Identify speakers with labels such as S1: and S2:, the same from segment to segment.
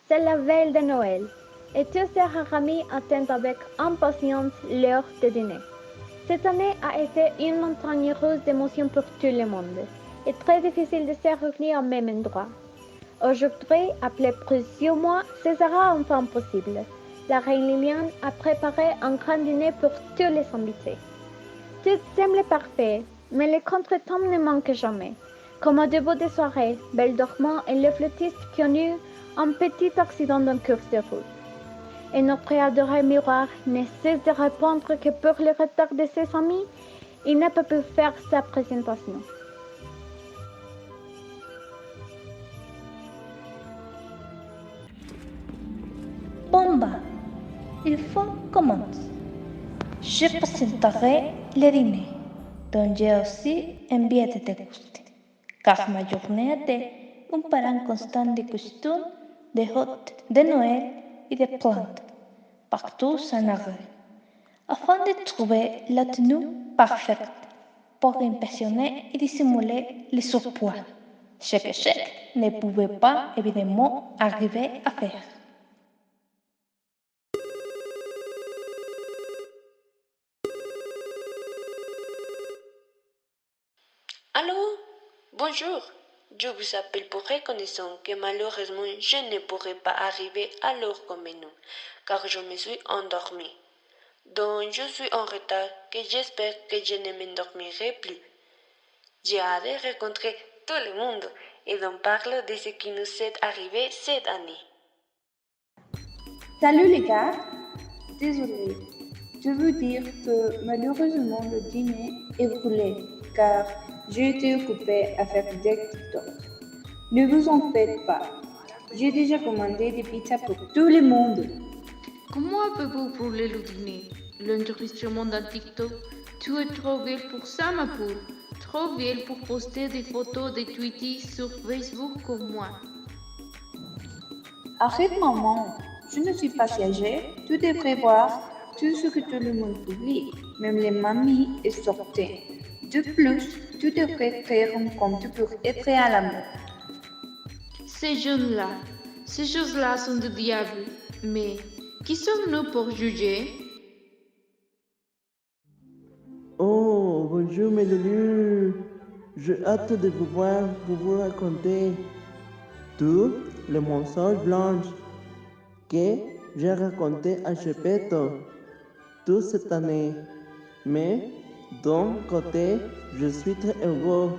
S1: C'est la veille de Noël et tous ses amis attendent avec impatience l'heure de dîner. Cette année a été une montagne russe d'émotions pour tout le monde et très difficile de se réunir au même endroit. Aujourd'hui, après plusieurs mois, ce sera enfin possible. La reine Liliane a préparé un grand dîner pour tous les invités. Tout semble parfait, mais les contretemps ne manquent jamais. Comme au début des soirées, Belle Dormant et le flûtiste qui ont eu un petit accident dans course de route. Et notre adoré miroir ne cesse de répondre que pour le retard de ses amis, il n'a pas pu faire sa présentation.
S2: Bomba, il faut commence. Je présenterai le dîner, dont j'ai aussi envie de déguster, car ma journée était un parent constant de costumes, de hôtes, de Noël et de plantes, partout sans arrêt, afin de trouver la tenue parfaite pour impressionner et dissimuler le surpoids, ce que je ne pouvais pas évidemment arriver à faire.
S3: Allô? Bonjour. Je vous appelle pour reconnaissance que malheureusement je ne pourrai pas arriver à l'heure convenue, car je me suis endormie. Donc je suis en retard que j'espère que je ne m'endormirai plus. J'ai hâte de rencontrer tout le monde et d'en parler de ce qui nous est arrivé cette année.
S4: Salut les gars, désolé. Je veux dire que malheureusement le dîner est brûlé car j'ai été occupée à faire des TikTok. Ne vous en faites pas. J'ai déjà commandé des pizzas pour tout le monde.
S5: Comment avez-vous brûlé le dîner? L'enregistrement d'un TikTok? Tu es trop vieille pour ça, ma poule. Trop vieille pour poster des photos de Tweety sur Facebook comme moi.
S4: Arrête maman, je ne suis pas si âgée. Tu devrais voir tout ce que tout le monde publie, même les mamies et sortées. De plus, tu devrais faire un compte pour être à la mode.
S5: Ces choses-là sont du diable. Mais qui sommes-nous pour juger?
S6: Oh, bonjour mes loulous. J'ai hâte de vous voir pour vous raconter tout le mensonge blanche que j'ai raconté à Gepetto toute cette année. Mais d'un côté, je suis très heureux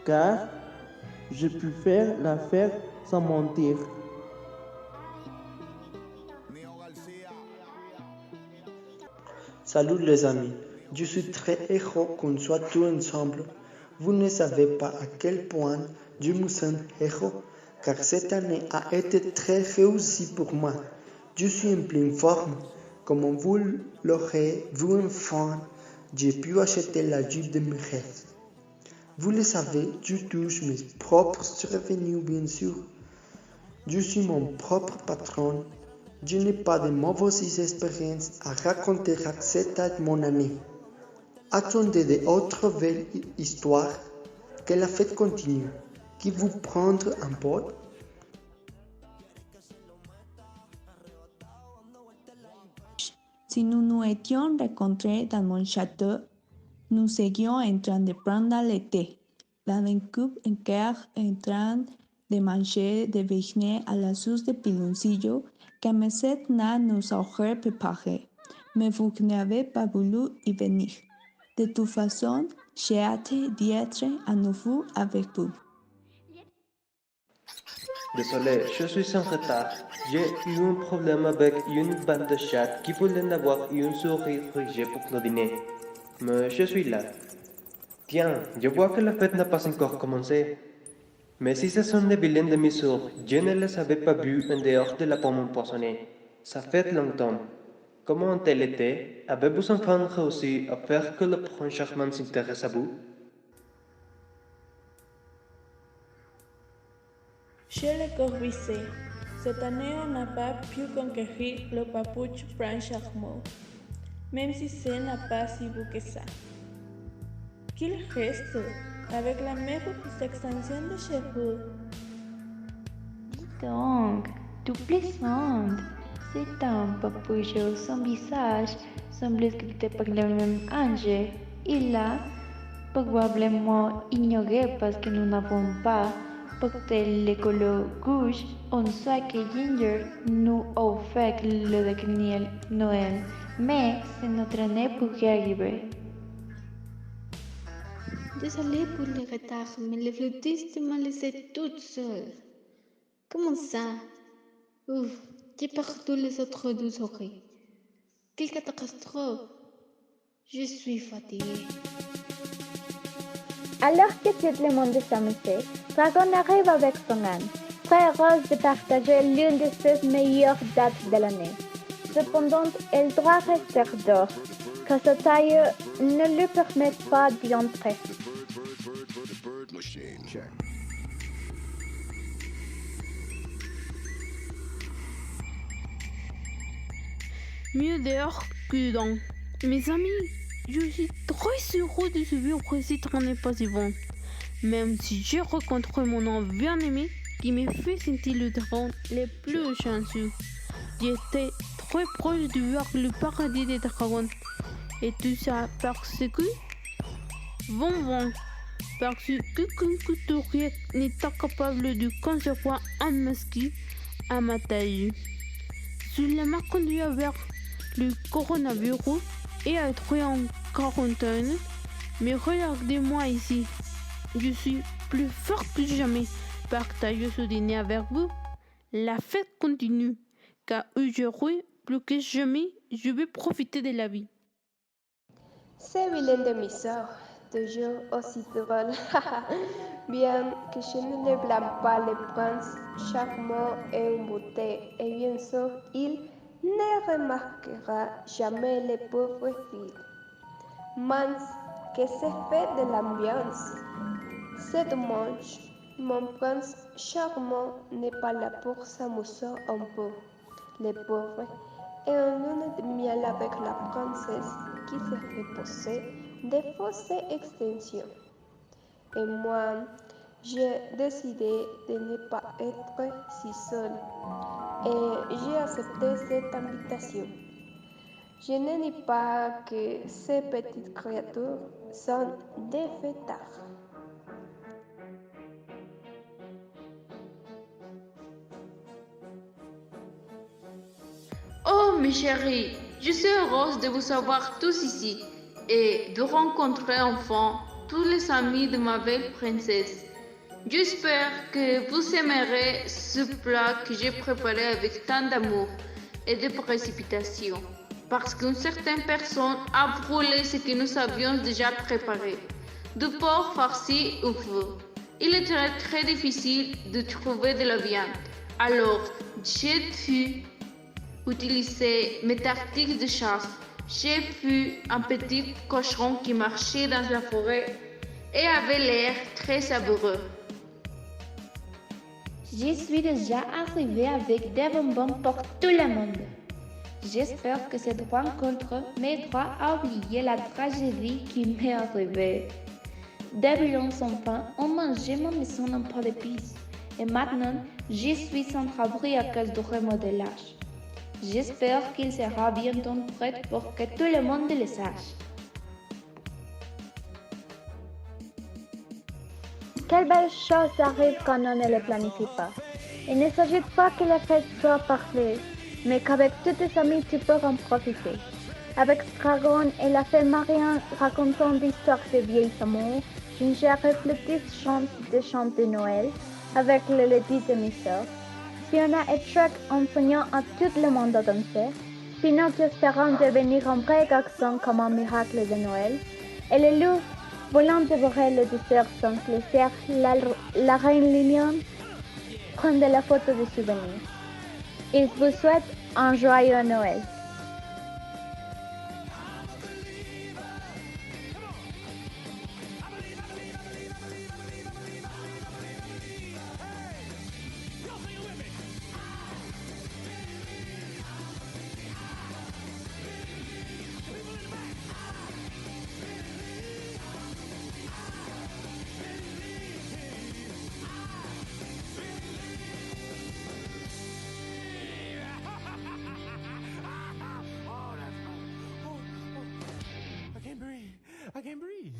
S6: car j'ai pu faire l'affaire sans mentir.
S7: Salut les amis, je suis très heureux qu'on soit tous ensemble. Vous ne savez pas à quel point je me sens heureux, car cette année a été très réussie pour moi. Je suis en pleine forme. Comme vous l'aurez vu enfin, j'ai pu acheter la jupe de mes rêves. Vous le savez, je touche mes propres revenus bien sûr. Je suis mon propre patron. Je n'ai pas de mauvaises expériences à raconter à cette âge mon année. Attendez d'autres belles histoires, que la fête continue, qui vous prendre un pot.
S2: Si nous nous étions rencontrés dans mon château, nous étions en train de prendre le thé, dans un coupe en cœur en train de manger des beignets à la sauce de piloncillo que Mesette nous aurait préparé. Mais vous n'avez pas voulu y venir. De toute façon, j'ai hâte d'être à nouveau avec vous.
S8: Désolé, je suis en retard. J'ai eu un problème avec une bande de chats qui voulaient avoir une souris rouge pour le dîner. Mais je suis là. Tiens, je vois que la fête n'a pas encore commencé. Mais si ce sont des vilaines de mesures, je ne les avais pas vues en dehors de la pomme empoisonnée. Ça fait longtemps. Comment a-t-elle été? Avez-vous enfin réussi à faire que le prince charmant s'intéresse à vous?
S9: Chez les Corbusier, cette année on n'a pas pu conquérir le papouche prince charmant, même si ce n'est pas si beau que ça. Qu'il reste avec la meilleure extension de cheveux.
S10: Donc,
S2: Tu plaisantes. C'est un papouillot. Son visage semble sculpté par le même ange. Il a probablement ignoré parce que nous n'avons pas porté le color rouge. On sait que Ginger nous a offert le dernier Noël, mais c'est notre année pour y arriver.
S5: Désolée pour le retard, mais le fleutiste m'a laissée toute seule. Comment ça? Ouf, j'ai perdu les autres 12 oreilles. Quelle catastrophe! Je suis fatiguée.
S1: Alors que tout le monde s'amusait, Dragon arrive avec son âne, très heureuse de partager l'une de ses meilleures dates de l'année. Cependant, elle doit rester dehors, car sa taille ne lui permet pas d'y entrer.
S5: Mieux dehors que dedans. Mes amis, je suis très heureux de suivre cette année suivante. Même si j'ai rencontré mon homme bien-aimé qui me fait sentir le dragon le plus chanceux. J'étais très proche de voir le paradis des dragons. Et tout ça parce que... Bon, parce qu'un couturier n'est pas capable de concevoir un masque à ma taille. Cela m'a conduit vers le coronavirus et à être en quarantaine. Mais regardez-moi ici. Je suis plus fort que jamais. Partager ce dîner avec vous. La fête continue. Car aujourd'hui, plus que jamais, je vais profiter de la vie.
S10: C'est vilain de mes sœurs, toujours aussi drôle. Bien que je ne le blâme pas, le prince charmant et en beauté, et bien sûr, il ne remarquera jamais les pauvres filles. Mince, que c'est fait de l'ambiance. C'est dommage, mon prince charmant n'est pas là pour s'amuser un peu. Les pauvres, et en lune de miel avec la princesse qui se fait poser des fausses extensions. Et moi, j'ai décidé de ne pas être si seule et j'ai accepté cette invitation. Je ne nie pas que ces petites créatures sont des fêtards.
S5: Oh mes chéris, je suis heureuse de vous avoir tous ici et de rencontrer enfin tous les amis de ma belle princesse. J'espère que vous aimerez ce plat que j'ai préparé avec tant d'amour et de précipitation, parce qu'une certaine personne a brûlé ce que nous avions déjà préparé, du porc farci au feu. Il était très difficile de trouver de la viande, alors j'ai dû utiliser mes tactiques de chasse. J'ai vu un petit cochon qui marchait dans la forêt et avait l'air très savoureux.
S2: Je suis déjà arrivée avec des bonbons pour tout le monde. J'espère que cette rencontre m'aidera à oublier la tragédie qui m'est arrivée. Des ballons sans pain ont mangé ma maison en pas d'épices. Et maintenant, je suis sans abri à cause du remodelage. J'espère qu'il sera bientôt prêt pour que tout le monde le sache.
S1: Quelle belle chose arrive quand on ne le planifie pas. Il ne s'agit pas que la fête soit parfaite, mais qu'avec tous tes amis tu peux en profiter. Avec Dragon et la fée Marianne racontant l'histoire de vieilles amours, Ginger et Flûtiste chantent des chants de Noël avec le Lady de mes sœurs. Fiona et Shrek enseignant à tout le monde à danser, Pinocchio espérant devenir un vrai garçon comme un miracle de Noël, et le loup voulant dévorer le dessert sans laisser la reine Liliane prendre la photo de souvenir. Ils vous souhaitent un joyeux Noël.
S11: can't breathe.